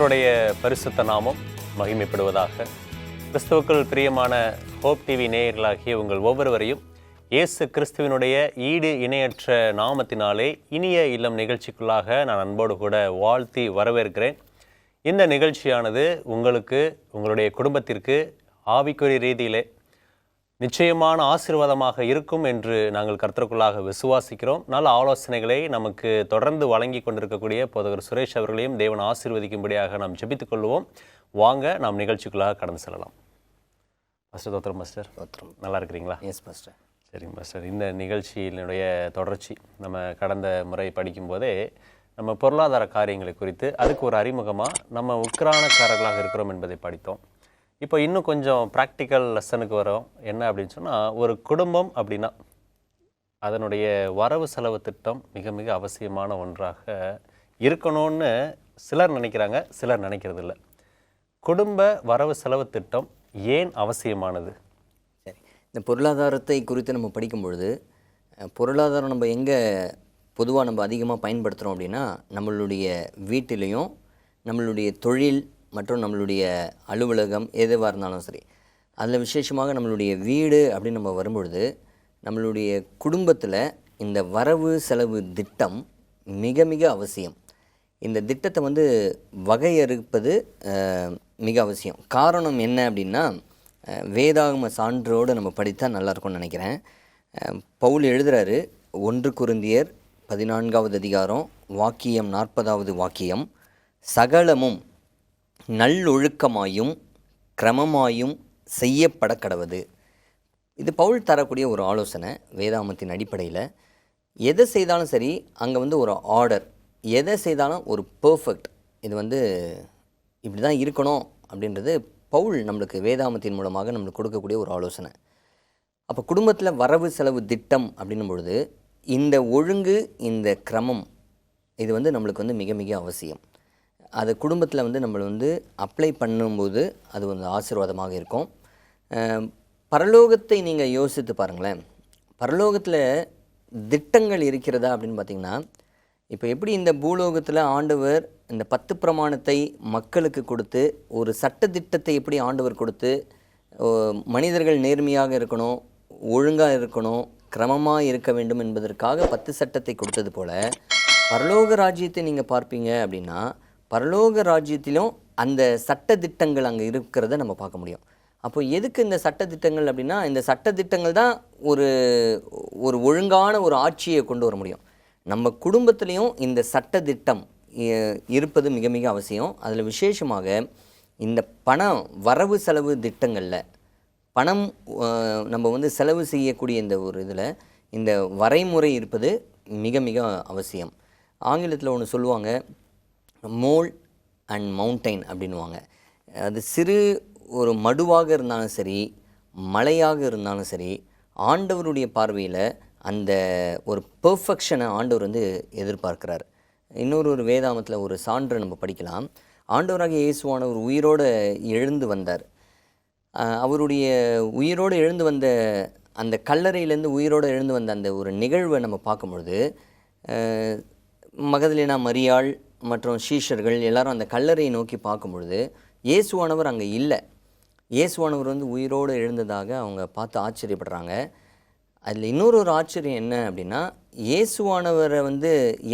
கர்த்தருடைய பரிசுத்த நாமம் மகிமைப்படுவதாக. கிறிஸ்துவுக்குள் பிரியமான ஹோப் டிவி நேயர்களாகிய உங்கள் ஒவ்வொருவரையும் இயேசு கிறிஸ்துவினுடைய ஈடு இணையற்ற நாமத்தினாலே இனிய இல்லம் நிகழ்ச்சிக்குள்ளாக நான் அன்போடு கூட வாழ்த்தி வரவேற்கிறேன். இந்த நிகழ்ச்சியானது உங்களுக்கு, உங்களுடைய குடும்பத்திற்கு ஆவிக்குரிய ரீதியிலே நிச்சயமான ஆசீர்வாதமாக இருக்கும் என்று நாங்கள் கர்த்தருக்குள்ளாக விசுவாசிக்கிறோம். நல்ல ஆலோசனைகளை நமக்கு தொடர்ந்து வழங்கி கொண்டிருக்கக்கூடிய போதகர் சுரேஷ் அவர்களையும் தேவன் ஆசீர்வதிக்கும்படியாக நாம் ஜெபித்துக் கொள்வோம். வாங்க நாம் நிகழ்ச்சிக்குள்ளாக கடந்து செல்லலாம். பாஸ்டர் தோத்திரம். பாஸ்டர் தோத்திரம், நல்லா இருக்கிறீங்களா? S pastor. சரிங்க பாஸ்டர். இந்த நிகழ்ச்சியினுடைய தொடர்ச்சி, நம்ம கடந்த முறை படிக்கும்போதே நம்ம பொருளாதார காரியங்களை குறித்து அதுக்கு ஒரு அறிமுகமாக நம்ம உக்ரானக்காரர்களாக இருக்கிறோம் என்பதை படித்தோம். இப்போ இன்னும் கொஞ்சம் ப்ராக்டிக்கல் லெசனுக்கு வரோம். என்ன அப்படின்னு சொன்னால், ஒரு குடும்பம் அப்படின்னா அதனுடைய வரவு செலவு திட்டம் மிக மிக அவசியமான ஒன்றாக இருக்கணும்னு சிலர் நினைக்கிறாங்க, சிலர் நினைக்கிறது இல்லை. குடும்ப வரவு செலவு திட்டம் ஏன் அவசியமானது? சரி, இந்த பொருளாதாரத்தை குறித்து நம்ம படிக்கும் பொழுது, பொருளாதாரம் நம்ம எங்கே பொதுவாக நம்ம அதிகமாக பயன்படுத்துகிறோம் அப்படின்னா, நம்மளுடைய வீட்டிலையும் நம்மளுடைய தொழில் மற்றும் நம்மளுடைய அலுவலகம் எதுவாக இருந்தாலும் சரி, அதில் விசேஷமாக நம்மளுடைய வீடு அப்படின்னு நம்ம வரும்பொழுது, நம்மளுடைய குடும்பத்தில் இந்த வரவு செலவு திட்டம் மிக மிக அவசியம். இந்த திட்டத்தை வகையறுப்பது மிக அவசியம். காரணம் என்ன அப்படின்னா, வேதாகம சான்றோடு நம்ம படித்தா நல்லாயிருக்கும்னு நினைக்கிறேன். பவுல் எழுதுகிறாரு, 1 கொரிந்தியர் 14வது அதிகாரம் வாக்கியம் 40வது வாக்கியம், சகலமும் நல்லொழுக்கமாயும் கிரமமாயும் செய்யப்பட கடவது. இது பவுல் தரக்கூடிய ஒரு ஆலோசனை. வேதாகமத்தின் அடிப்படையில் எதை செய்தாலும் சரி, அங்கே ஒரு ஆர்டர், எதை செய்தாலும் ஒரு பர்ஃபெக்ட், இது இப்படி தான் இருக்கணும் அப்படின்றது பவுல் நம்மளுக்கு வேதாகமத்தின் மூலமாக நம்மளுக்கு கொடுக்கக்கூடிய ஒரு ஆலோசனை. அப்போ குடும்பத்தில் வரவு செலவு திட்டம் அப்படின்னும் பொழுது இந்த ஒழுங்கு, இந்த கிரமம், இது நம்மளுக்கு மிக மிக அவசியம். அது குடும்பத்தில் நம்ம அப்ளை பண்ணும்போது அது ஆசீர்வாதமாக இருக்கும். பரலோகத்தை நீங்கள் யோசித்து பாருங்களேன். பரலோகத்தில் திட்டங்கள் இருக்கிறதா அப்படின்னு பார்த்திங்கன்னா, இப்போ எப்படி இந்த பூலோகத்தில் ஆண்டவர் இந்த 10 பிரமாணத்தை மக்களுக்கு கொடுத்து, ஒரு சட்ட திட்டத்தை எப்படி ஆண்டவர் கொடுத்து, மனிதர்கள் நேர்மையாக இருக்கணும், ஒழுங்காக இருக்கணும், கிரமமாக இருக்க வேண்டும் என்பதற்காக 10 சட்டத்தை கொடுத்தது போல், பரலோக ராஜ்யத்தை நீங்கள் பார்ப்பீங்க அப்படின்னா, பரலோக ராஜ்யத்திலும் அந்த சட்ட திட்டங்கள் அங்கே இருக்கிறத நம்ம பார்க்க முடியும். அப்போ எதுக்கு இந்த சட்ட திட்டங்கள் அப்படின்னா, இந்த சட்ட திட்டங்கள் தான் ஒரு ஒழுங்கான ஒரு ஆட்சியை கொண்டு வர முடியும். நம்ம குடும்பத்துலேயும் இந்த சட்ட திட்டம் இருப்பது மிக மிக அவசியம். அதில் விசேஷமாக இந்த பணம் வரவு செலவு திட்டங்களில் பணம் நம்ம செலவு செய்யக்கூடிய இந்த ஒரு இதில் இந்த வரைமுறை இருப்பது மிக மிக அவசியம். ஆங்கிலத்தில் ஒன்று சொல்லுவாங்க, மோல் அண்ட் மவுண்டைன் அப்படின்வாங்க. அது சிறு ஒரு மடுவாக இருந்தாலும் சரி, மலையாக இருந்தாலும் சரி, ஆண்டவருடைய பார்வையில் அந்த ஒரு பெர்ஃபெக்ஷனை ஆண்டவர் எதிர்பார்க்கிறார். இன்னொரு வேதாகமத்தில் ஒரு சான்று நம்ம படிக்கலாம். ஆண்டவராகிய இயேசுவானவர் உயிரோடு எழுந்து வந்தார். அவருடைய உயிரோடு எழுந்து வந்த அந்த கல்லறையிலேருந்து உயிரோடு எழுந்து வந்த அந்த ஒரு நிகழ்வை நம்ம பார்க்கும்பொழுது, மகதலேனா மரியாள் மற்றும் சீஷர்கள் எல்லாரும் அந்த கல்லறையை நோக்கி பார்க்கும் பொழுது இயேசுவானவர் அங்கே இல்லை. இயேசுவானவர் உயிரோடு எழுந்ததாக அவங்க பார்த்து ஆச்சரியப்படுறாங்க. அதில் இன்னொரு ஆச்சரியம் என்ன அப்படின்னா, இயேசுவானவரை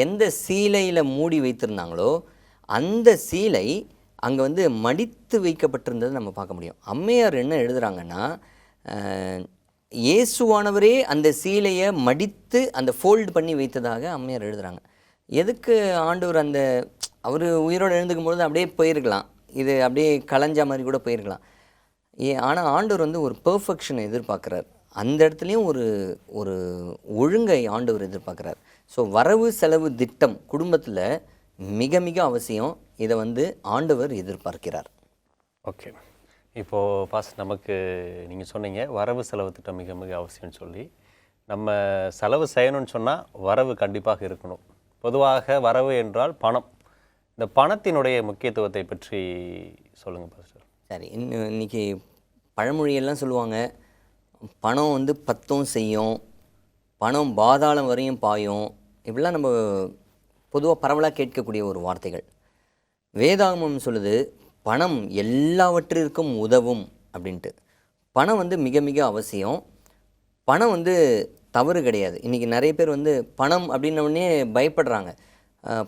எந்த சீலையில் மூடி வைத்திருந்தாங்களோ அந்த சீலை அங்கே மடித்து வைக்கப்பட்டிருந்ததை நம்ம பார்க்க முடியும். அம்மையார் என்ன எழுதுகிறாங்கன்னா, இயேசுவானவரே அந்த சீலையை மடித்து அந்த ஃபோல்டு பண்ணி வைத்ததாக அம்மையார் எழுதுகிறாங்க. எதுக்கு ஆண்டவர் அவர் உயிரோடு எழுந்துக்கும் பொழுது அப்படியே போயிருக்கலாம், இது அப்படியே கலைஞ்ச மாதிரி கூட போயிருக்கலாம். ஆனால் ஆண்டவர் ஒரு பெர்ஃபெக்ஷனை எதிர்பார்க்குறார். அந்த இடத்துலையும் ஒரு ஒழுங்கை ஆண்டவர் எதிர்பார்க்குறார். ஸோ வரவு செலவு திட்டம் குடும்பத்தில் மிக மிக அவசியம். இதை ஆண்டவர் எதிர்பார்க்கிறார். ஓகே, இப்போது பாஸ் நமக்கு நீங்கள் சொன்னீங்க வரவு செலவு திட்டம் மிக மிக அவசியம்னு சொல்லி. நம்ம செலவு செய்யணும்னு சொன்னால் வரவு கண்டிப்பாக இருக்கணும். பொதுவாக வரவு என்றால் பணம். இந்த பணத்தினுடைய முக்கியத்துவத்தை பற்றி சொல்லுங்கள் பாஸ்டர். சரி, இன்றைக்கி பழமொழியெல்லாம் சொல்லுவாங்க, பணம் 10 செய்யும், பணம் பாதாளம் வரையும் பாயும். இப்படிலாம் நம்ம பொதுவாக பரவலாக கேட்கக்கூடிய ஒரு வார்த்தைகள். வேதாகமம் சொல்லுது பணம் எல்லாவற்றிற்கும் உதவும் அப்படின்ட்டு. பணம் வந்து மிக மிக அவசியம். பணம் வந்து தவறு கிடையாது. இன்றைக்கி நிறைய பேர் வந்து பணம் அப்படின்னோடனே பயப்படுறாங்க.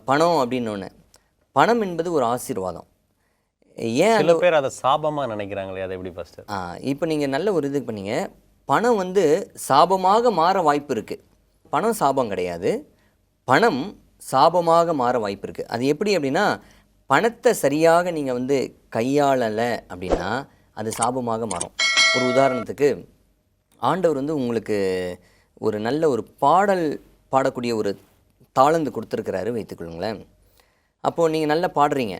பணம் அப்படின்னோடனே, பணம் என்பது ஒரு ஆசீர்வாதம். ஏன் சில பேர் அதை சாபமாக நினைக்கிறாங்களே, அதை எப்படி பாஸ்டர்? இப்போ நீங்கள் நல்ல ஒரு இது பண்ணீங்க. பணம் வந்து சாபமாக மாற வாய்ப்பு இருக்குது. பணம் சாபம் கிடையாது, பணம் சாபமாக மாற வாய்ப்பு இருக்குது. அது எப்படி அப்படின்னா, பணத்தை சரியாக நீங்கள் வந்து கையாளலை அப்படின்னா அது சாபமாக மாறும். ஒரு உதாரணத்துக்கு, ஆண்டவர் வந்து உங்களுக்கு ஒரு நல்ல ஒரு பாடல் பாடக்கூடிய ஒரு தாளந்து கொடுத்துருக்கிறாரு வைத்துக்கொள்ளுங்களேன். அப்போது நீங்கள் நல்லா பாடுறீங்க.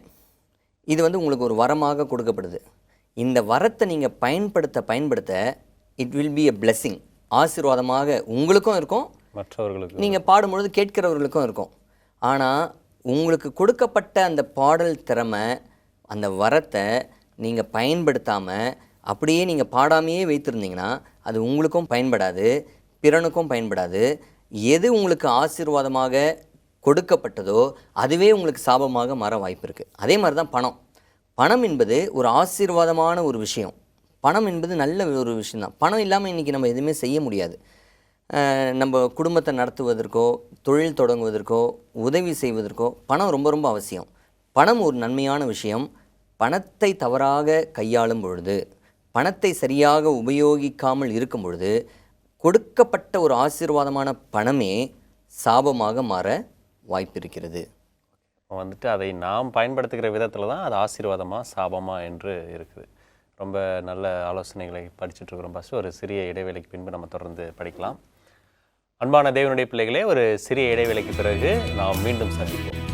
இது வந்து உங்களுக்கு ஒரு வரமாக கொடுக்கப்படுது. இந்த வரத்தை நீங்கள் பயன்படுத்த it will be a blessing. ஆசீர்வாதமாக உங்களுக்கும் இருக்கும், மற்றவர்களுக்கு நீங்கள் பாடும்பொழுது கேட்கிறவர்களுக்கும் இருக்கும். ஆனால் உங்களுக்கு கொடுக்கப்பட்ட அந்த பாடல் திறமை, அந்த வரத்தை நீங்கள் பயன்படுத்தாமல் அப்படியே நீங்கள் பாடாமையே வைத்திருந்தீங்கன்னா அது உங்களுக்கும் பயன்படாது, பிறனுக்கும் பயன்படாது. எது உங்களுக்கு ஆசீர்வாதமாக கொடுக்கப்பட்டதோ அதுவே உங்களுக்கு சாபமாக மாற வாய்ப்பு இருக்குது. அதே மாதிரி தான் பணம். பணம் என்பது ஒரு ஆசீர்வாதமான ஒரு விஷயம். பணம் என்பது நல்ல ஒரு விஷயந்தான். பணம் இல்லாமல் இன்றைக்கி நம்ம எதுவுமே செய்ய முடியாது. நம்ம குடும்பத்தை நடத்துவதற்கோ, தொழில் தொடங்குவதற்கோ, உதவி செய்வதற்கோ பணம் ரொம்ப ரொம்ப அவசியம். பணம் ஒரு நன்மையான விஷயம். பணத்தை தவறாக கையாளும் பொழுது, பணத்தை சரியாக உபயோகிக்காமல் இருக்கும் பொழுது, கொடுக்கப்பட்ட ஒரு ஆசீர்வாதமான பணமே சாபமாக மாற வாய்ப்பு இருக்கிறது. வந்துட்டு அதை நாம் பயன்படுத்துகிற விதத்தில் தான் அது ஆசீர்வாதமாக சாபமாக என்று இருக்குது. ரொம்ப நல்ல ஆலோசனைகளை படிச்சுட்ருக்குறோம் பாஸ்டர். ஒரு சிறிய இடைவேளைக்கு பின்பு நம்ம தொடர்ந்து படிக்கலாம். அன்பான தேவனுடைய பிள்ளைகளே, ஒரு சிறிய இடைவேளைக்கு பிறகு நாம் மீண்டும் சந்திப்போம்.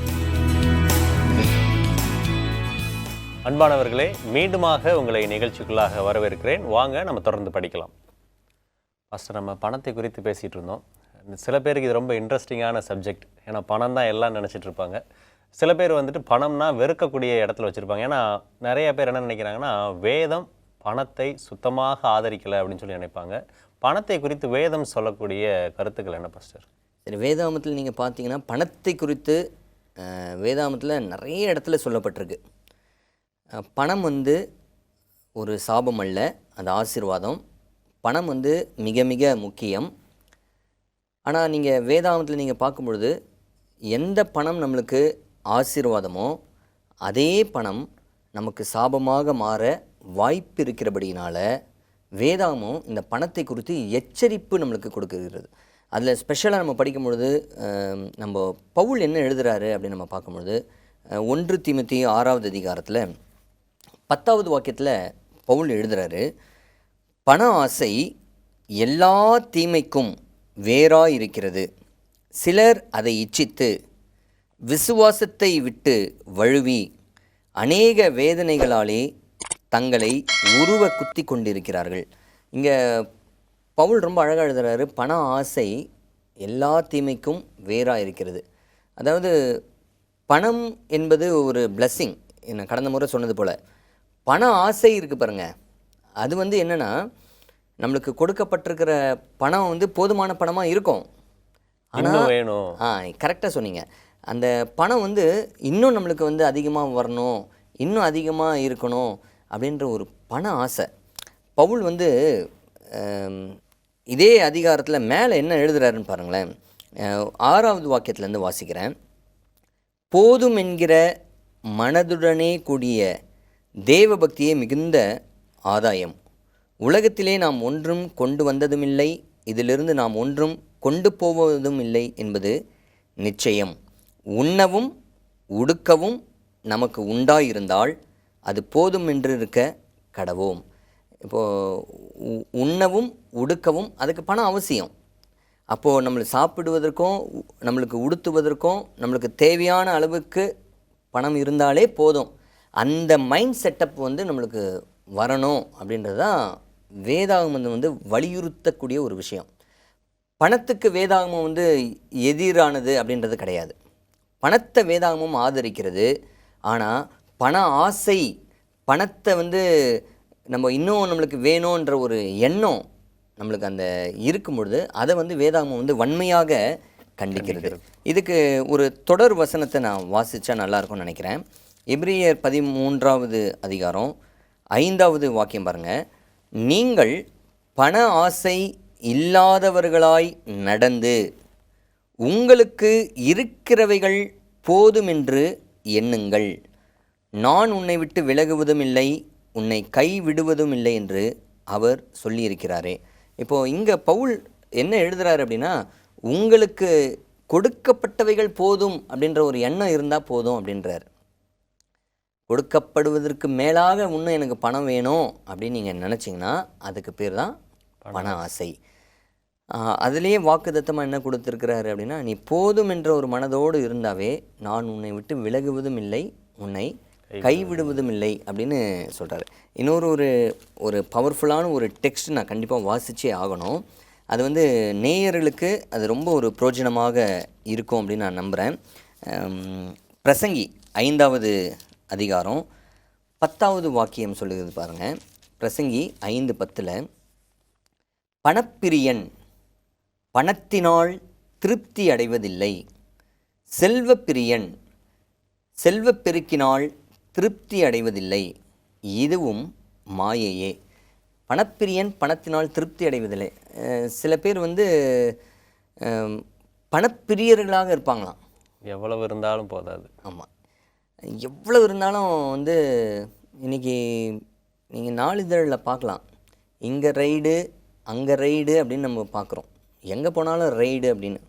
அன்பானவர்களே, மீண்டுமாக உங்களை நிகழ்ச்சிக்குள்ளாக வரவேற்கிறேன். வாங்க நம்ம தொடர்ந்து படிக்கலாம். ஃபஸ்ட்டு நம்ம பணத்தை குறித்து பேசிகிட்டு இருந்தோம். சில பேருக்கு இது ரொம்ப இன்ட்ரெஸ்டிங்கான சப்ஜெக்ட். ஏன்னா பணம் தான் எல்லாம் நினச்சிட்டு இருப்பாங்க. சில பேர் வந்துட்டு பணம்னா வெறுக்கக்கூடிய இடத்துல வச்சுருப்பாங்க. ஏன்னா நிறைய பேர் என்ன நினைக்கிறாங்கன்னா, வேதம் பணத்தை சுத்தமாக ஆதரிக்கலை அப்படின்னு சொல்லி நினைப்பாங்க. பணத்தை குறித்து வேதம் சொல்லக்கூடிய கருத்துக்கள் என்ன பாஸ்டர்? சரி, வேதாகமத்தில் நீங்கள் பார்த்தீங்கன்னா பணத்தை குறித்து வேதாகமத்தில் நிறைய இடத்துல சொல்லப்பட்டிருக்கு. பணம் வந்து ஒரு சாபம் அல்ல, அது ஆசீர்வாதம். பணம் வந்து மிக மிக முக்கியம். ஆனால் நீங்கள் வேதாகமத்தில் நீங்கள் பார்க்கும்பொழுது எந்த பணம் நம்மளுக்கு ஆசீர்வாதமோ அதே பணம் நமக்கு சாபமாக மாற வாய்ப்பு இருக்கிறபடினால வேதாகமம் இந்த பணத்தை குறித்து எச்சரிப்பு நம்மளுக்கு கொடுக்குறது. அதில் ஸ்பெஷலாக நம்ம படிக்கும்பொழுது நம்ம பவுல் என்ன எழுதுகிறாரு அப்படின்னு நம்ம பார்க்கும்பொழுது 1 தீமோத்தேயு 6வது அதிகாரத்தில் 10வது வாக்கியத்தில் பவுல் எழுதுகிறாரு, பண ஆசை எல்லா தீமைக்கும் வேறாயிருக்கிறது. சிலர் அதை இச்சித்து விசுவாசத்தை விட்டு வழுவி அநேக வேதனைகளாலே தங்களை உருவ குத்தி கொண்டிருக்கிறார்கள். இங்கே பவுல் ரொம்ப அழகாக எழுதுகிறாரு, பண ஆசை எல்லா தீமைக்கும் வேறாக இருக்கிறது. அதாவது பணம் என்பது ஒரு பிளஸ்ஸிங். என்ன கடந்த முறை சொன்னது போல் பண ஆசை இருக்குது பாருங்கள், அது வந்து என்னென்னா, நம்மளுக்கு கொடுக்கப்பட்டிருக்கிற பணம் வந்து போதுமான பணமாக இருக்கும். ஆனால் வேணும். கரெக்டாக சொன்னீங்க. அந்த பணம் வந்து இன்னும் நம்மளுக்கு வந்து அதிகமாக வரணும், இன்னும் அதிகமாக இருக்கணும் அப்படின்ற ஒரு பண ஆசை. பவுல் வந்து இதே அதிகாரத்தில் மேலே என்ன எழுதுகிறாருன்னு பாருங்களேன். 6வது வாக்கியத்துலேருந்து வாசிக்கிறேன். போதும் என்கிற மனதுடனே கூடிய தேவ பக்தியே மிகுந்த ஆதாயம். உலகத்திலே நாம் ஒன்றும் கொண்டு வந்ததுமில்லை, இதிலிருந்து நாம் ஒன்றும் கொண்டு போவதும் இல்லை என்பது நிச்சயம். உண்ணவும் உடுக்கவும் நமக்கு உண்டாயிருந்தால் அது போதும் என்று இருக்க கடவோம். இப்போது உண்ணவும் உடுக்கவும் அதுக்கு பணம் அவசியம். அப்போது நம்மளுக்கு சாப்பிடுவதற்கும் நம்மளுக்கு உடுத்துவதற்கும் நம்மளுக்கு தேவையான அளவுக்கு பணம் இருந்தாலே போதும். அந்த மைண்ட் செட்டப் வந்து நம்மளுக்கு வரணும் அப்படின்றது தான் வேதாகமம் வந்து வலியுறுத்தக்கூடிய ஒரு விஷயம். பணத்துக்கு வேதாகமம் வந்து எதிரானது அப்படின்றது கிடையாது. பணத்தை வேதாகமம் ஆதரிக்கிறது. ஆனால் பண ஆசை, பணத்தை வந்து நம்ம இன்னும் நம்மளுக்கு வேணுன்ற ஒரு எண்ணம் நம்மளுக்கு அந்த இருக்கும் பொழுது அதை வந்து வேதாகமம் வந்து வன்மையாக கண்டிக்கிறது. இதுக்கு ஒரு தொடர் வசனத்தை நான் வாசித்தா நல்லாயிருக்கும்னு நினைக்கிறேன். எபிரேயர் 13வது அதிகாரம் 5வது வாக்கியம் பாருங்கள். நீங்கள் பண ஆசை இல்லாதவர்களாய் நடந்து உங்களுக்கு இருக்கிறவைகள் போதுமென்று எண்ணுங்கள். நான் உன்னை விட்டு விலகுவதும் இல்லை, உன்னை கைவிடுவதும் இல்லை என்று அவர் சொல்லியிருக்கிறாரே. இப்போது இங்கே பவுல் என்ன எழுதுகிறார் அப்படின்னா, உங்களுக்கு கொடுக்கப்பட்டவைகள் போதும் அப்படின்ற ஒரு எண்ணம் இருந்தால் போதும் அப்படின்றார். கொடுக்கப்படுவதற்கு மேலாக இன்னும் எனக்கு பணம் வேணும் அப்படின்னு நீங்கள் நினச்சிங்கன்னா அதுக்கு பேர் தான் பண ஆசை. அதுலேயே வாக்குத்தத்தமாக என்ன கொடுத்துருக்கிறாரு அப்படின்னா, நீ போதும் என்ற ஒரு மனதோடு இருந்தாவே நான் உன்னை விட்டு விலகுவதும் இல்லை, உன்னை கைவிடுவதும் இல்லை அப்படின்னு சொல்கிறாரு. இன்னொரு ஒரு பவர்ஃபுல்லான ஒரு டெக்ஸ்ட் நான் கண்டிப்பாக வாசித்தே ஆகணும். அது வந்து நேயர்களுக்கு அது ரொம்ப ஒரு பிரயோஜனமாக இருக்கும் அப்படின்னு நான் நம்புகிறேன். பிரசங்கி 5வது அதிகாரம் 10வது வாக்கியம் சொல்லுகிறது பாருங்கள். பிரசங்கி 5:10, பணப்பிரியன் பணத்தினால் திருப்தி அடைவதில்லை, செல்வப்பிரியன் செல்வப்பெருக்கினால் திருப்தி அடைவதில்லை, இதுவும் மாயையே. பணப்பிரியன் பணத்தினால் திருப்தி அடைவதில்லை. சில பேர் வந்து பணப்பிரியர்களாக இருப்பாங்களாம். எவ்வளவு இருந்தாலும் போதாது. ஆமாம், எவ்வளவு இருந்தாலும் வந்து இன்றைக்கி நீங்கள் நாளிதழில் பார்க்கலாம், இங்கே ரைடு அங்கே ரைடு அப்படின்னு நம்ம பார்க்குறோம். எங்கே போனாலும் ரைடு அப்படின்னு.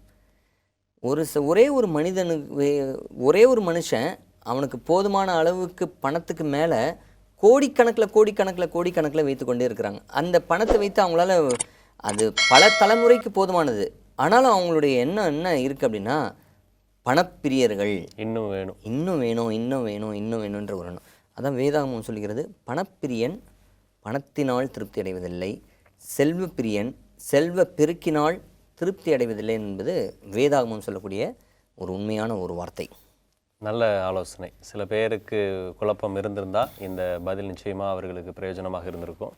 ஒரே ஒரு மனுஷன் அவனுக்கு போதுமான அளவுக்கு பணத்துக்கு மேலே கோடிக்கணக்கில் வைத்து கொண்டே இருக்கிறாங்க. அந்த பணத்தை வைத்து அவங்களால அது பல தலைமுறைக்கு போதுமானது. ஆனாலும் அவங்களுடைய எண்ணம் என்ன இருக்குது அப்படின்னா, பணப்பிரியர்கள், இன்னும் வேணுன்ற ஒரு எண்ணம். அதான் வேதாகமம் சொல்கிறது, பணப்பிரியன் பணத்தினால் திருப்தி அடைவதில்லை, செல்வப்பிரியன் செல்வ பெருக்கினால் திருப்தி அடைவதில்லை என்பது வேதாகமம் சொல்லக்கூடிய ஒரு உண்மையான ஒரு வார்த்தை. நல்ல ஆலோசனை. சில பேருக்கு குழப்பம் இருந்திருந்தால் இந்த பதில் நிச்சயமாக அவர்களுக்கு பிரயோஜனமாக இருந்திருக்கும்.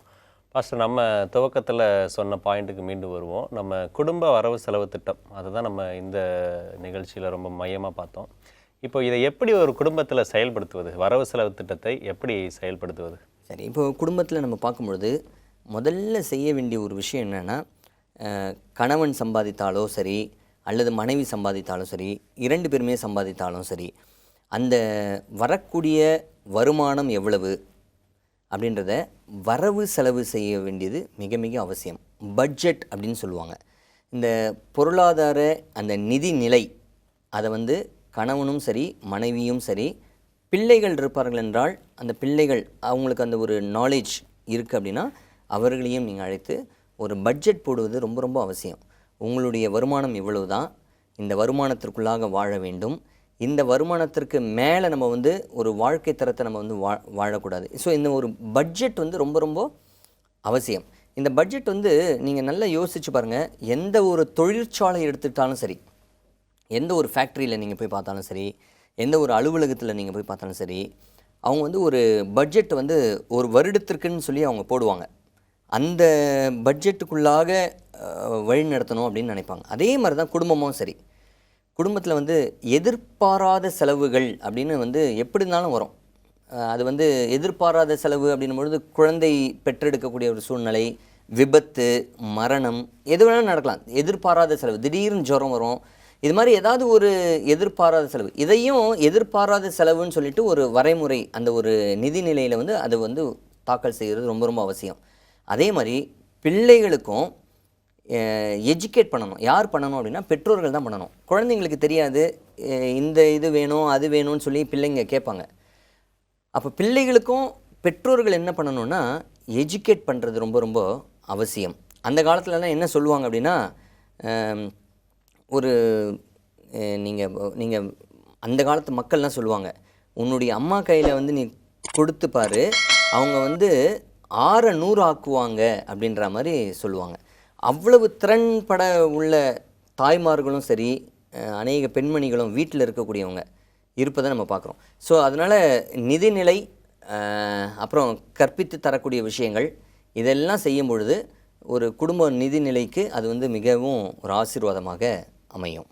பாஸ்டர், நம்ம துவக்கத்தில் சொன்ன பாயிண்ட்டுக்கு மீண்டும் வருவோம். நம்ம குடும்ப வரவு செலவு திட்டம், அதை தான் நம்ம இந்த நிகழ்ச்சியில் ரொம்ப மையமாக பார்த்தோம். இப்போ இதை எப்படி ஒரு குடும்பத்தில் செயல்படுத்துவது, வரவு செலவு திட்டத்தை எப்படி செயல்படுத்துவது? சரி, இப்போ குடும்பத்தில் நம்ம பார்க்கும்பொழுது முதல்ல செய்ய வேண்டிய ஒரு விஷயம் என்னென்னா, கணவன் சம்பாதித்தாலோ சரி அல்லது மனைவி சம்பாதித்தாலும் சரி, 2 பேருமே சம்பாதித்தாலும் சரி, அந்த வரக்கூடிய வருமானம் எவ்வளவு அப்படின்றத வரவு செலவு செய்ய வேண்டியது மிக மிக அவசியம். பட்ஜெட் அப்படின்னு சொல்லுவாங்க. இந்த பொருளாதார அந்த நிதி நிலை, அதை வந்து கணவனும் சரி மனைவியும் சரி, பிள்ளைகள் இருப்பார்கள் என்றால் அந்த பிள்ளைகள் அவங்களுக்கு அந்த ஒரு நாலேஜ் இருக்குது அப்படின்னா அவர்களையும் நீங்கள் அழைத்து ஒரு பட்ஜெட் போடுவது ரொம்ப ரொம்ப அவசியம். உங்களுடைய வருமானம் இவ்வளவு தான், இந்த வருமானத்திற்குள்ளாக வாழ வேண்டும், இந்த வருமானத்திற்கு மேலே நம்ம வந்து ஒரு வாழ்க்கை தரத்தை நம்ம வந்து வாழக்கூடாது. ஸோ இந்த ஒரு பட்ஜெட் வந்து ரொம்ப ரொம்ப அவசியம். இந்த பட்ஜெட் வந்து நீங்கள் நல்லா யோசிச்சு பாருங்கள். எந்த ஒரு தொழிற்சாலை எடுத்துக்கிட்டாலும் சரி, எந்த ஒரு ஃபேக்ட்ரியில் நீங்கள் போய் பார்த்தாலும் சரி, எந்த ஒரு அலுவலகத்தில் நீங்கள் போய் பார்த்தாலும் சரி, அவங்க வந்து ஒரு பட்ஜெட் வந்து ஒரு வருடத்திற்குன்னு சொல்லி அவங்க போடுவாங்க. அந்த பட்ஜெட்டுக்குள்ளாக வழி நடத்தணும் அப்படின்னு நினைப்பாங்க. அதே மாதிரி தான் குடும்பமும் சரி. குடும்பத்தில் வந்து எதிர்பாராத செலவுகள் அப்படின்னு வந்து எப்படி இருந்தாலும் வரும். அது வந்து எதிர்பாராத செலவு அப்படின்னும் பொழுது குழந்தை பெற்றெடுக்கக்கூடிய ஒரு சூழ்நிலை, விபத்து, மரணம், எது வேணாலும் நடக்கலாம். எதிர்பாராத செலவு, திடீர்னு ஜுரம் வரும், இது மாதிரி ஏதாவது ஒரு எதிர்பாராத செலவு. இதையும் எதிர்பாராத செலவுன்னு சொல்லிட்டு ஒரு வரைமுறை, அந்த ஒரு நிதி நிலையில் வந்து அது வந்து தாக்கல் செய்கிறது ரொம்ப ரொம்ப அவசியம். அதே மாதிரி பிள்ளைகளுக்கும் எஜுகேட் பண்ணணும். யார் பண்ணணும் அப்படின்னா பெற்றோர்கள் தான் பண்ணணும். குழந்தைங்களுக்கு தெரியாது, இந்த இது வேணும் அது வேணும்னு சொல்லி பிள்ளைங்க கேட்பாங்க. அப்போ பிள்ளைகளுக்கும் பெற்றோர்கள் என்ன பண்ணணும்னா எஜுகேட் பண்ணுறது ரொம்ப ரொம்ப அவசியம். அந்த காலத்துலலாம் என்ன சொல்லுவாங்க அப்படின்னா, ஒரு நீங்கள் அந்த காலத்து மக்கள்லாம் சொல்லுவாங்க, உன்னுடைய அம்மா கையில் வந்து நீ கொடுத்து பாரு, அவங்க வந்து 600 ஆக்குவாங்க அப்படின்ற மாதிரி சொல்லுவாங்க. அவ்வளவு திறன்பட உள்ள தாய்மார்களும் சரி, அநேக பெண்மணிகளும் வீட்டில் இருக்கக்கூடியவங்க இருப்பதை நம்ம பார்க்குறோம். ஸோ அதனால் நிதிநிலை, அப்புறம் கற்பித்து தரக்கூடிய விஷயங்கள், இதெல்லாம் செய்யும் பொழுது ஒரு குடும்ப நிதிநிலைக்கு அது வந்து மிகவும் ஒரு ஆசீர்வாதமாக அமையும்.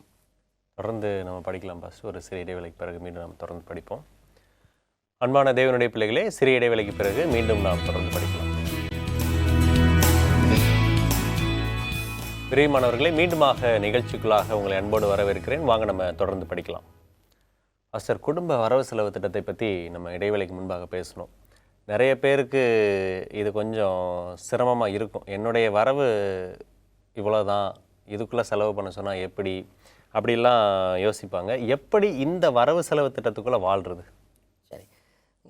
தொடர்ந்து நம்ம படிக்கலாம் பாஸ்டர். ஒரு சிறிய இடைவேளைக்கு பிறகு மீண்டும் நம்ம தொடர்ந்து படிப்போம். அன்பான தேவனுடைய பிள்ளைகளே, சிறிய இடைவேளைக்கு பிறகு மீண்டும் நாம் தொடர்ந்து படிக்கலாம். பிரியமானவர்களே, மீண்டுமாக நிகழ்ச்சிக்குள்ளாக உங்களை அன்போடு வரவேற்கிறேன். வாங்க நம்ம தொடர்ந்து படிக்கலாம். சார், குடும்ப வரவு செலவு திட்டத்தை பற்றி நம்ம இடைவேளைக்கு முன்பாக பேசணும். நிறைய பேருக்கு இது கொஞ்சம் சிரமமாக இருக்கும். என்னுடைய வரவு இவ்வளோதான், இதுக்குள்ளே செலவு பண்ண சொன்னால் எப்படி, அப்படிலாம் யோசிப்பாங்க. எப்படி இந்த வரவு செலவு திட்டத்துக்குள்ளே வாழ்கிறது? சரி,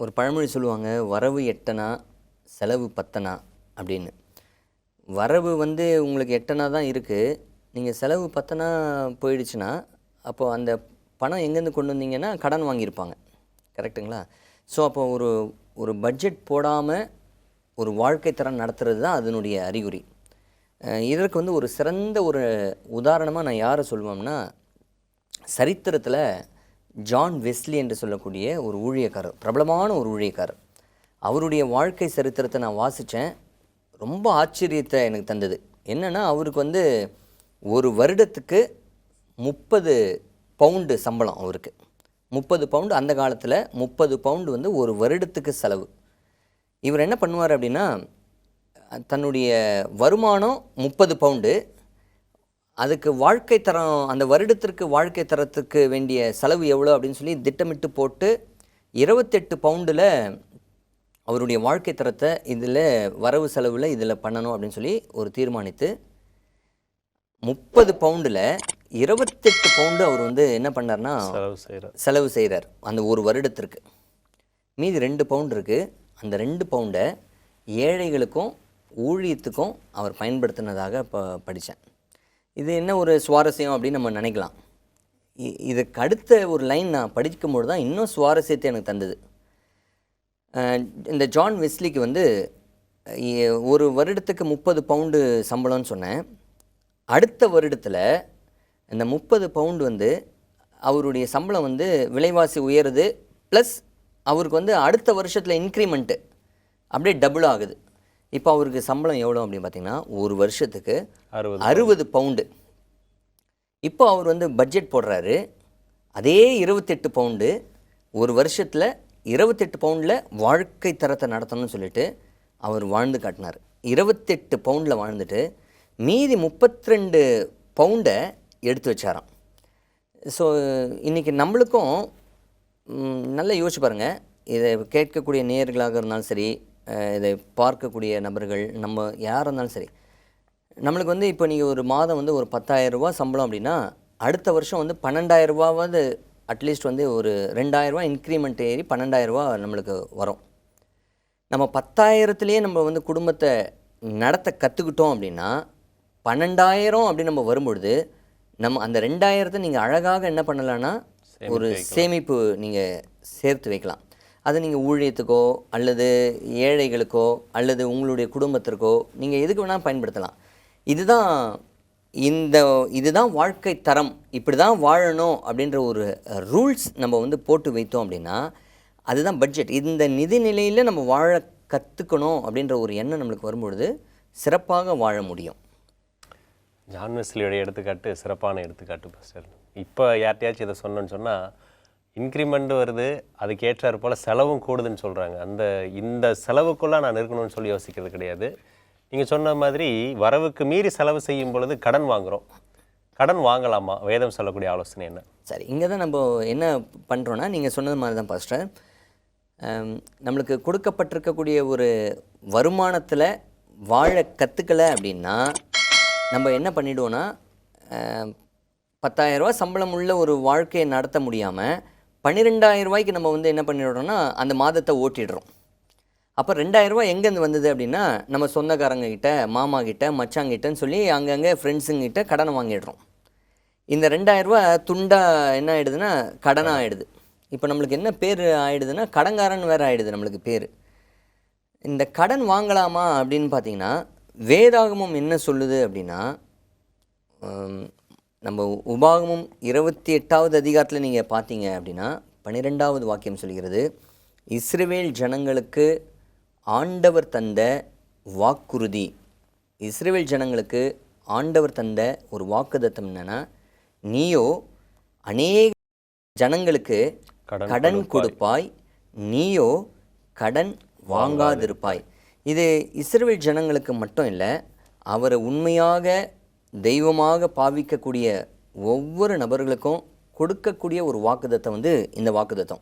ஒரு பழமொழி சொல்லுவாங்க, வரவு 8 செலவு 10 அப்படின்னு. வரவு உங்களுக்கு 8 தான் இருக்குது, நீங்கள் செலவு 10 போயிடுச்சுன்னா அப்போது அந்த பணம் எங்கேருந்து கொண்டு வந்தீங்கன்னா கடன் வாங்கியிருப்பாங்க. கரெக்டுங்களா? ஸோ அப்போ ஒரு பட்ஜெட் போடாமல் ஒரு வாழ்க்கை தரம் நடத்துறது தான் அதனுடைய அறிகுறி. இதற்கு ஒரு சிறந்த ஒரு உதாரணமாக நான் யாரை சொல்லுவோம்னா, சரித்திரத்தில் ஜான் வெஸ்லி என்று சொல்லக்கூடிய ஒரு ஊழியக்காரர், பிரபலமான ஒரு ஊழியக்காரர். அவருடைய வாழ்க்கை சரித்திரத்தை நான் வாசித்தேன். ரொம்ப ஆச்சரியத்தை எனக்கு தந்தது. என்னென்னா, அவருக்கு ஒரு வருடத்துக்கு 30 பவுண்டு சம்பளம். அவருக்கு 30 பவுண்டு, அந்த காலத்தில் 30 பவுண்டு ஒரு வருடத்துக்கு செலவு. இவர் என்ன பண்ணுவார் அப்படின்னா, தன்னுடைய வருமானம் 30 பவுண்டு, அதுக்கு வாழ்க்கை தரம், அந்த வருடத்திற்கு வாழ்க்கை தரத்துக்கு வேண்டிய செலவு எவ்வளோ அப்படின்னு சொல்லி திட்டமிட்டு போட்டு 28 பவுண்டில் அவருடைய வாழ்க்கை தரத்தை இதில் வரவு செலவில் இதில் பண்ணணும் அப்படின்னு சொல்லி ஒரு தீர்மானித்து 30 பவுண்டில் 28 பவுண்டு அவர் என்ன பண்ணார்னா செலவு செய்கிறார் அந்த ஒரு வருடத்திற்கு. மீதி 2 பவுண்டு இருக்குது. அந்த 2 பவுண்டை ஏழைகளுக்கும் ஊழியத்துக்கும் அவர் பயன்படுத்தினதாக படித்தேன். இது என்ன ஒரு சுவாரஸ்யம் அப்படின்னு நம்ம நினைக்கலாம். இதுக்கு அடுத்த ஒரு லைன் நான் படிக்கும்போது தான் இன்னும் சுவாரஸ்யத்தை எனக்கு தந்தது. இந்த ஜான் வெஸ்லிக்கு ஒரு வருடத்துக்கு 30 பவுண்டு சம்பளம்னு சொன்னேன். அடுத்த வருடத்தில் இந்த 30 பவுண்டு அவருடைய சம்பளம் விலைவாசி உயருது, ப்ளஸ் அவருக்கு அடுத்த வருஷத்தில் இன்க்ரிமெண்ட்டு அப்படியே டபுள் ஆகுது. இப்போ அவருக்கு சம்பளம் எவ்வளோ அப்படின்னு பார்த்தீங்கன்னா, ஒரு வருஷத்துக்கு 60 பவுண்டு. இப்போ அவர் பட்ஜெட் போடுறாரு. அதே 28 பவுண்டு ஒரு வருஷத்தில் 28 பவுண்டில் வாழ்க்கை தரத்தை நடத்தணும்னு சொல்லிட்டு அவர் வாழ்ந்து காட்டினார். 28 பவுண்டில் வாழ்ந்துட்டு மீதி 32 பவுண்டை எடுத்து வச்சாராம். ஸோ இன்றைக்கி நம்மளுக்கும் நல்லா யோசிச்சு பாருங்கள். இதை கேட்கக்கூடிய நேயர்களாக இருந்தாலும் சரி, இதை பார்க்கக்கூடிய நபர்கள், நம்ம யாராக இருந்தாலும் சரி, நம்மளுக்கு இப்போ நீங்கள் ஒரு மாதம் ஒரு 10,000 ரூபா சம்பளம் அப்படின்னா, அடுத்த வருஷம் 12,000 ரூபாவது அட்லீஸ்ட் ஒரு 2,000 ரூபா இன்க்ரிமெண்ட் ஏறி 12,000 ரூபா நம்மளுக்கு வரும். நம்ம 10,000த்துலேயே நம்ம குடும்பத்தை நடத்த கற்றுக்கிட்டோம் அப்படின்னா, 12,000 அப்படின்னு நம்ம வரும்பொழுது நம்ம அந்த 2,000த்தை நீங்கள் அழகாக என்ன பண்ணலான்னா ஒரு சேமிப்பு நீங்கள் சேர்த்து வைக்கலாம். அதை நீங்கள் ஊழியத்துக்கோ அல்லது ஏழைகளுக்கோ அல்லது உங்களுடைய குடும்பத்திற்கோ நீங்கள் எதுக்கு வேணால் பயன்படுத்தலாம். இதுதான் வாழ்க்கை தரம், இப்படி தான் வாழணும் அப்படின்ற ஒரு ரூல்ஸ் நம்ம போட்டு வைத்தோம் அப்படின்னா அதுதான் பட்ஜெட். இந்த நிதி நிலையில் நம்ம வாழ கற்றுக்கணும் அப்படின்ற ஒரு எண்ணம் நம்மளுக்கு வரும்பொழுது சிறப்பாக வாழ முடியும். ஜான் வெஸ்லியோடைய எடுத்துக்காட்டு சிறப்பான எடுத்துக்காட்டு பாஸ்டர். இப்போ யார்கிட்டயாச்சும் இதை சொன்னோன்னு சொன்னால், இன்க்ரிமெண்ட் வருது, அதுக்கேற்றாறு போல் செலவும் கூடுதுன்னு சொல்கிறாங்க. இந்த செலவுக்குள்ளே நான் இருக்கணும்னு சொல்லி யோசிக்கிறது கிடையாது. நீங்கள் சொன்ன மாதிரி வரவுக்கு மீறி செலவு செய்யும் பொழுது கடன் வாங்குகிறோம். கடன் வாங்கலாமா? வேதம் சொல்லக்கூடிய ஆலோசனை என்ன? சரி, இங்கே தான் நம்ம என்ன பண்ணுறோன்னா, நீங்கள் சொன்னது மாதிரி தான் பாஸ்டர். நம்மளுக்கு கொடுக்கப்பட்டிருக்கக்கூடிய ஒரு வருமானத்தில் வாழ கற்றுக்கலை அப்படின்னா நம்ம என்ன பண்ணிவிடுவோன்னா, 10,000 ரூபா சம்பளம் உள்ள ஒரு வாழ்க்கையை நடத்த முடியாமல் 12,000 ரூபாய்க்கு நம்ம என்ன பண்ணிவிடுறோன்னா அந்த மாதத்தை ஓட்டிடுறோம். அப்போ 2,000 ரூபா எங்கேருந்து வந்தது அப்படின்னா, நம்ம சொந்தக்காரங்க கிட்ட, மாமா கிட்ட, மச்சாங்கிட்டன்னு சொல்லி அங்கங்கே ஃப்ரெண்ட்ஸுங்கிட்ட கடனை வாங்கிடுறோம். இந்த 2,000 ரூபா துண்டாக என்ன ஆகிடுதுன்னா கடனாக ஆகிடுது. இப்போ நம்மளுக்கு என்ன பேர் ஆகிடுதுன்னா, கடன்காரன் வேறு ஆகிடுது நம்மளுக்கு பேர். இந்த கடன் வாங்கலாமா அப்படின்னு பார்த்தீங்கன்னா, வேதாகமம் என்ன சொல்லுது அப்படின்னா, நம்ம உபாகமம் 28வது அதிகாரத்தில் நீங்கள் பார்த்தீங்க அப்படின்னா 12வது வாக்கியம் சொல்கிறது, இஸ்ரவேல் ஜனங்களுக்கு ஆண்டவர் தந்த வாக்குறுதி. இஸ்ரவேல் ஜனங்களுக்கு ஆண்டவர் தந்த ஒரு வாக்குத்தத்தம் என்னென்னா, நீயோ அநேக ஜனங்களுக்கு கடன் கொடுப்பாய், நீயோ கடன் வாங்காதிருப்பாய். இது இஸ்ரவேல் ஜனங்களுக்கு மட்டும் இல்லை, அவரை உண்மையாக தெய்வமாக பாவிக்கக்கூடிய ஒவ்வொரு நபர்களுக்கும் கொடுக்கக்கூடிய ஒரு வாக்குத்தத்தம் வந்து இந்த வாக்குத்தத்தம்.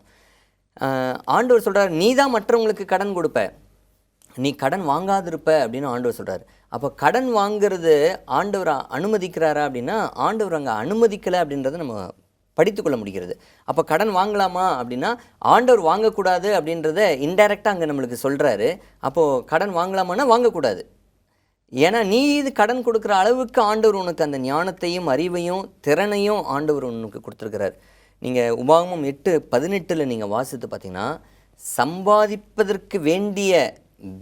ஆண்டவர் சொல்கிறார், நீ தான் மற்றவங்களுக்கு கடன் கொடுப்ப, நீ கடன் வாங்காதிருப்ப அப்படின்னு ஆண்டவர் சொல்கிறார். அப்போ கடன் வாங்கிறது ஆண்டவர் அனுமதிக்கிறாரா அப்படின்னா, ஆண்டவர் அங்கே அனுமதிக்கலை அப்படின்றத நம்ம படித்துக்கொள்ள முடிகிறது. அப்போ கடன் வாங்கலாமா அப்படின்னா, ஆண்டவர் வாங்கக்கூடாது அப்படின்றத இன்டைரக்டாக அங்கே நம்மளுக்கு சொல்கிறாரு. அப்போது கடன் வாங்கலாமான்னா வாங்கக்கூடாது. ஏன்னா நீ இது கடன் கொடுக்குற அளவுக்கு ஆண்டவர் உனக்கு அந்த ஞானத்தையும் அறிவையும் திறனையும் ஆண்டவர் உனக்கு கொடுத்துருக்கிறார். நீங்கள் உபாகமம் 8:18 நீங்கள் வாசித்து பார்த்தீங்கன்னா, சம்பாதிப்பதற்கு வேண்டிய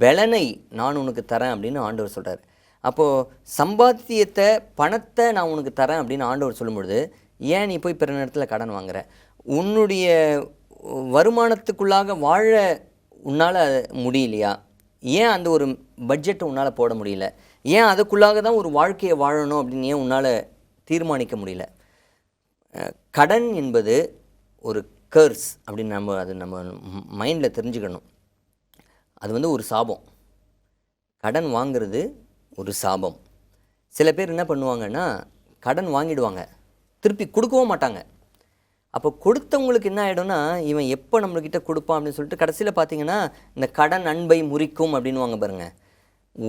பலனை நான் உனக்கு தரேன் அப்படின்னு ஆண்டவர் சொல்கிறார். அப்போது சம்பாத்தியத்தை பணத்தை நான் உனக்கு தரேன் அப்படின்னு ஆண்டவர் சொல்லும்பொழுது, ஏன் நீ போய் பிற நேரத்தில் கடன் வாங்குற? உன்னுடைய வருமானத்துக்குள்ளாக வாழ உன்னால் முடியலையா? ஏன் அந்த ஒரு பட்ஜெட்டை உன்னால் போட முடியல? ஏன் அதுக்குள்ளாக தான் ஒரு வாழ்க்கையை வாழணும் அப்படின்னு ஏன் உன்னால் தீர்மானிக்க முடியல? கடன் என்பது ஒரு கர்ஸ் அப்படின்னு நம்ம மைண்டில் தெரிஞ்சுக்கணும். அது வந்து ஒரு சாபம். கடன் வாங்கிறது ஒரு சாபம். சில பேர் என்ன பண்ணுவாங்கன்னா, கடன் வாங்கிடுவாங்க, திருப்பி கொடுக்கவும் மாட்டாங்க. அப்போ கொடுத்தவங்களுக்கு என்ன ஆகிடும்னா, இவன் எப்போ நம்மள்கிட்ட கொடுப்பான் அப்படின்னு சொல்லிட்டு கடைசியில் பார்த்தீங்கன்னா, இந்த கடன் அன்பை முறிக்கும் அப்படின்வாங்க பாருங்கள்.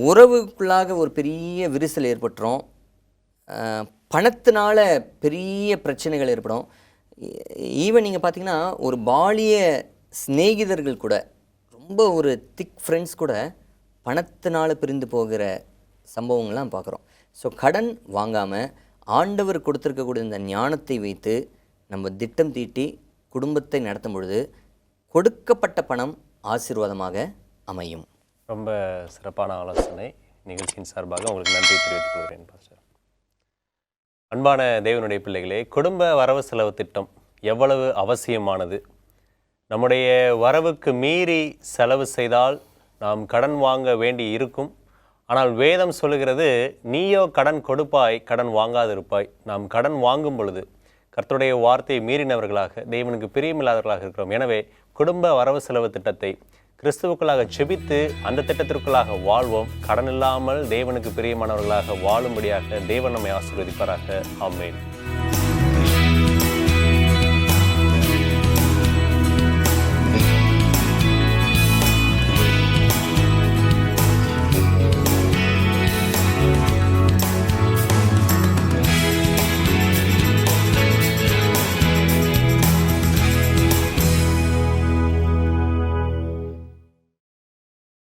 உறவுக்குள்ளாக ஒரு பெரிய விரிசல் ஏற்பட்டுரும். பணத்தினால பெரிய பிரச்சனைகள் ஏற்படும். ஈவன் நீங்கள் பார்த்தீங்கன்னா, ஒரு பாலிய சிநேகிதர்கள் கூட, ரொம்ப ஒரு திக் ஃப்ரெண்ட்ஸ் கூட பணத்தினால் பிரிந்து போகிற சம்பவங்கள்லாம் பார்க்குறோம். ஸோ கடன் வாங்காமல் ஆண்டவர் கொடுத்துருக்கக்கூடிய இந்த ஞானத்தை வைத்து நம்ம திட்டம் தீட்டி குடும்பத்தை நடத்தும் பொழுது கொடுக்கப்பட்ட பணம் ஆசீர்வாதமாக அமையும். ரொம்ப சிறப்பான ஆலோசனை. நிகழ்ச்சியின் சார்பாக உங்களுக்கு நன்றி தெரிவித்துக் கொள்கிறேன் பாஸ்டர். அன்பான தேவனுடைய பிள்ளைகளே, குடும்ப வரவு செலவு திட்டம் எவ்வளவு அவசியமானது. நம்முடைய வரவுக்கு மீறி செலவு செய்தால் நாம் கடன் வாங்க வேண்டி இருக்கும். ஆனால் வேதம் சொல்லுகிறது, நீயோ கடன் கொடுப்பாய், கடன் வாங்காதிருப்பாய். நாம் கடன் வாங்கும் பொழுது கர்த்தருடைய வார்த்தையை மீறினவர்களாக, தேவனுக்கு பிரியமில்லாதவர்களாக இருக்கிறோம். எனவே குடும்ப வரவு செலவு திட்டத்தை கிறிஸ்துவுக்குள்ளாக செபித்து அந்த திட்டத்திற்குள்ளாக வாழ்வோம். கடன் இல்லாமல் தேவனுக்கு பிரியமானவர்களாக வாழும்படியாக தேவன் நம்மை ஆசீர்வதிப்பாராக. ஆமென்.